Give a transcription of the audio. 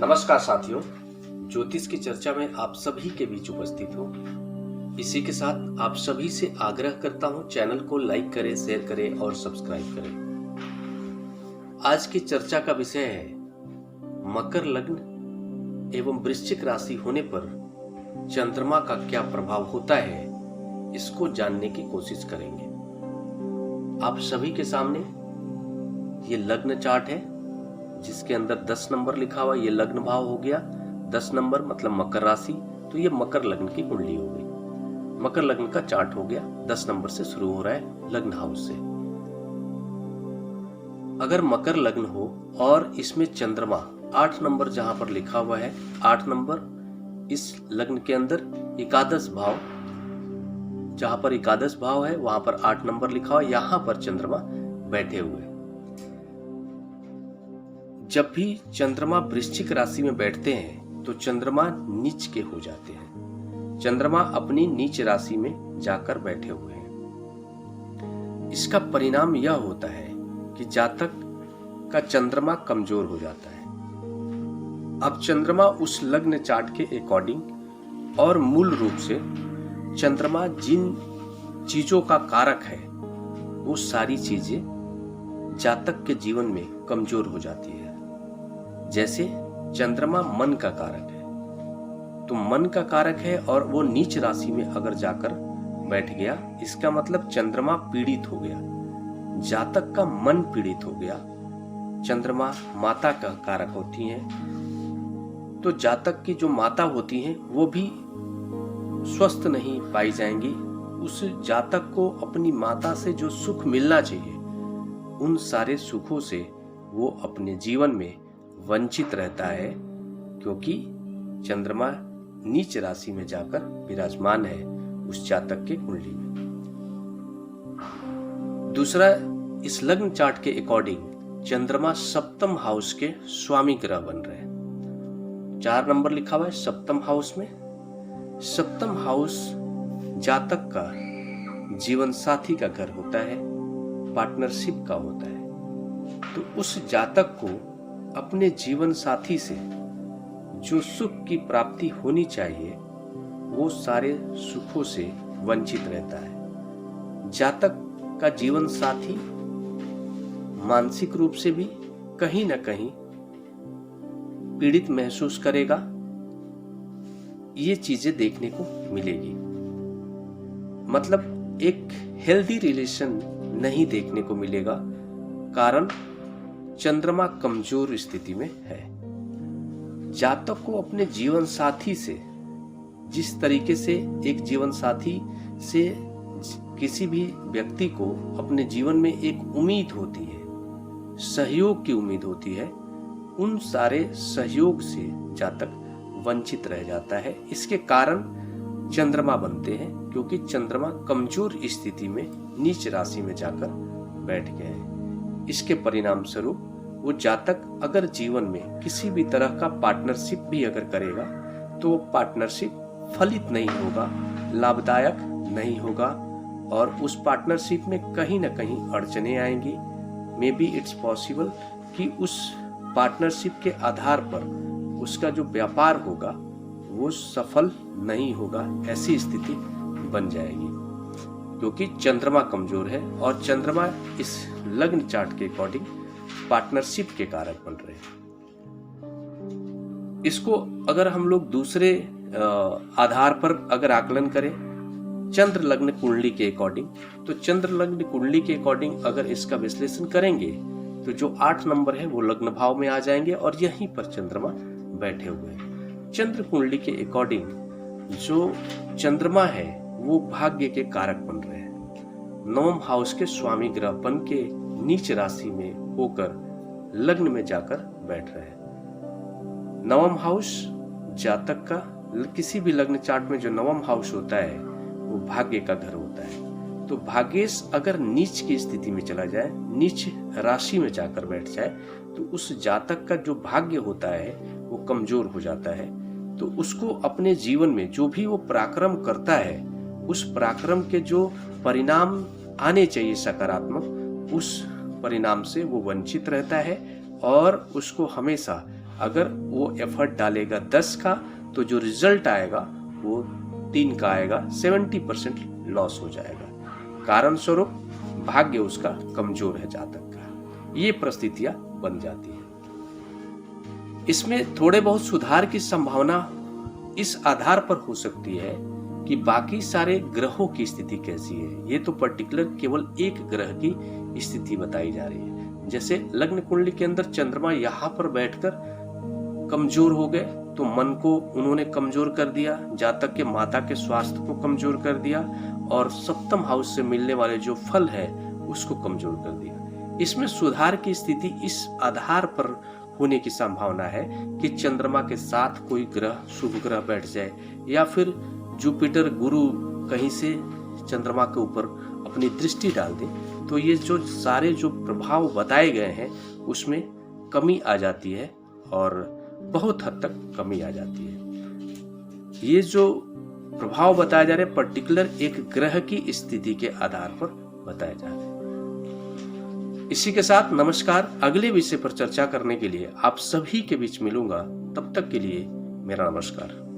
नमस्कार साथियों, ज्योतिष की चर्चा में आप सभी के बीच उपस्थित हूँ। इसी के साथ आप सभी से आग्रह करता हूँ, चैनल को लाइक करें, शेयर करें और सब्सक्राइब करें। आज की चर्चा का विषय है मकर लग्न एवं वृश्चिक राशि होने पर चंद्रमा का क्या प्रभाव होता है, इसको जानने की कोशिश करेंगे। आप सभी के सामने ये लग्न चार्ट है जिसके अंदर 10 नंबर लिखा हुआ। ये लग्न भाव हो गया 10 नंबर, मतलब मकर राशि। तो ये मकर लग्न की कुंडली हो गई। मकर लग्न का चार्ट हो गया, 10 नंबर से शुरू हो रहा है लग्न हाउस से। अगर मकर लग्न हो और इसमें चंद्रमा 8 नंबर जहां पर लिखा हुआ है, 8 नंबर इस लग्न के अंदर एकादश भाव, जहां पर एकादश भाव है वहां पर 8 नंबर लिखा हुआ, यहां पर चंद्रमा बैठे हुए। जब भी चंद्रमा वृश्चिक राशि में बैठते हैं तो चंद्रमा नीच के हो जाते हैं। चंद्रमा अपनी नीच राशि में जाकर बैठे हुए हैं। इसका परिणाम यह होता है कि जातक का चंद्रमा कमजोर हो जाता है। अब चंद्रमा उस लग्न चार्ट के अकॉर्डिंग और मूल रूप से चंद्रमा जिन चीजों का कारक है वो सारी चीजें जातक के जीवन में कमजोर हो जाती है। जैसे चंद्रमा मन का कारक है, तो मन का कारक है और वो नीच राशि में अगर जाकर बैठ गया, इसका मतलब चंद्रमा पीड़ित हो गया, जातक का मन पीड़ित हो गया। चंद्रमा माता का कारक होती हैं, तो जातक की जो माता होती हैं वो भी स्वस्थ नहीं पाई जाएंगी। उस जातक को अपनी माता से जो सुख मिलना चाहिए, उन सारे सुखों से वो अपने जीवन में वंचित रहता है, क्योंकि चंद्रमा नीच राशि में जाकर विराजमान है उस जातक के कुंडली में। दूसरा, इस लग्न चार्ट के अकॉर्डिंग चंद्रमा सप्तम हाउस के स्वामी ग्रह बन रहे हैं। 4 नंबर लिखा हुआ है सप्तम हाउस में। सप्तम हाउस जातक का जीवन साथी का घर होता है, पार्टनरशिप का होता है। तो उस जातक को अपने जीवन साथी से जो सुख की प्राप्ति होनी चाहिए वो सारे सुखों से वंचित रहता है। जातक का जीवन साथी मानसिक रूप से भी कहीं ना कहीं पीड़ित महसूस करेगा। ये चीजें देखने को मिलेगी, मतलब एक हेल्दी रिलेशन नहीं देखने को मिलेगा, कारण चंद्रमा कमजोर स्थिति में है। जातक को अपने जीवन साथी से, जिस तरीके से एक जीवन साथी से किसी भी व्यक्ति को अपने जीवन में एक उम्मीद होती है, सहयोग की उम्मीद होती है, उन सारे सहयोग से जातक वंचित रह जाता है। इसके कारण चंद्रमा बनते हैं, क्योंकि चंद्रमा कमजोर स्थिति में नीच राशि में जाकर बैठ गए हैं। इसके परिणाम स्वरूप वो जातक अगर जीवन में किसी भी तरह का पार्टनरशिप भी अगर करेगा तो वो पार्टनरशिप फलित नहीं होगा, लाभदायक नहीं होगा, और उस पार्टनरशिप में कहीं ना कहीं अड़चने आएंगी। मे बी इट्स पॉसिबल कि उस पार्टनरशिप के आधार पर उसका जो व्यापार होगा वो सफल नहीं होगा, ऐसी स्थिति बन जाएगी, क्योंकि चंद्रमा कमजोर है और चंद्रमा इस लग्न चार्ट के अकॉर्डिंग पार्टनरशिप के कारक बन रहे हैं। इसको अगर हम लोग दूसरे आधार पर अगर आकलन करें चंद्र लग्न कुंडली के अकॉर्डिंग, तो चंद्र लग्न कुंडली के अकॉर्डिंग अगर इसका विश्लेषण करेंगे तो जो 8 नंबर है वो लग्न भाव में आ जाएंगे और यहीं पर चंद्रमा बैठे हुए हैं। चंद्र कुंडली के अकॉर्डिंग जो चंद्रमा है वो भाग्य के कारक बन रहे हैं। 9वें हाउस के स्वामी ग्रह बन के नीच राशि में होकर लग्न में जाकर बैठ रहे हैं। 9वां हाउस जातक का, किसी भी लग्न चार्ट में जो 9वां हाउस होता है वो भाग्य का घर होता है। तो भाग्येश अगर नीच की स्थिति में चला जाए, नीच राशि में जाकर बैठ जाए, तो उस जातक का जो भाग्य होता है वो कमजोर हो जाता है। तो उसको अपने जीवन में जो भी वो पराक्रम करता है, उस पराक्रम के जो परिणाम आने चाहिए सकारात्मक, उस परिणाम से वो वंचित रहता है और उसको हमेशा अगर वो एफर्ट डालेगा 10 का तो जो रिजल्ट आएगा वो 3 का आएगा, 70% लॉस हो जाएगा। कारण स्वरूप भाग्य उसका कमजोर है जातक का। ये परिस्थितियां बन जाती है। इसमें थोड़े बहुत सुधार की संभावना इस आधार पर हो सकती है कि बाकी सारे ग्रहों की स्थिति कैसी है। ये तो पर्टिकुलर केवल एक ग्रह की स्थिति बताई जा रही है। जैसे लग्न कुंडली के अंदर चंद्रमा यहाँ पर बैठकर कमजोर हो गए तो मन को उन्होंने कमजोर कर दिया, जातक के माता के स्वास्थ्य को कमजोर कर दिया और सप्तम हाउस से मिलने वाले जो फल है उसको कमजोर कर दिया। इसमें सुधार की स्थिति इस आधार पर होने की संभावना है कि चंद्रमा के साथ कोई ग्रह, शुभ ग्रह बैठ जाए या फिर जुपिटर गुरु कहीं से चंद्रमा के ऊपर अपनी दृष्टि डाल दे, तो ये जो सारे जो प्रभाव बताए गए हैं उसमें कमी आ जाती है और बहुत हद तक कमी आ जाती है। ये जो प्रभाव बताए जा रहे हैं पर्टिकुलर एक ग्रह की स्थिति के आधार पर बताए जा रहे हैं। इसी के साथ नमस्कार। अगले विषय पर चर्चा करने के लिए आप सभी के बीच मिलूंगा। तब तक के लिए मेरा नमस्कार।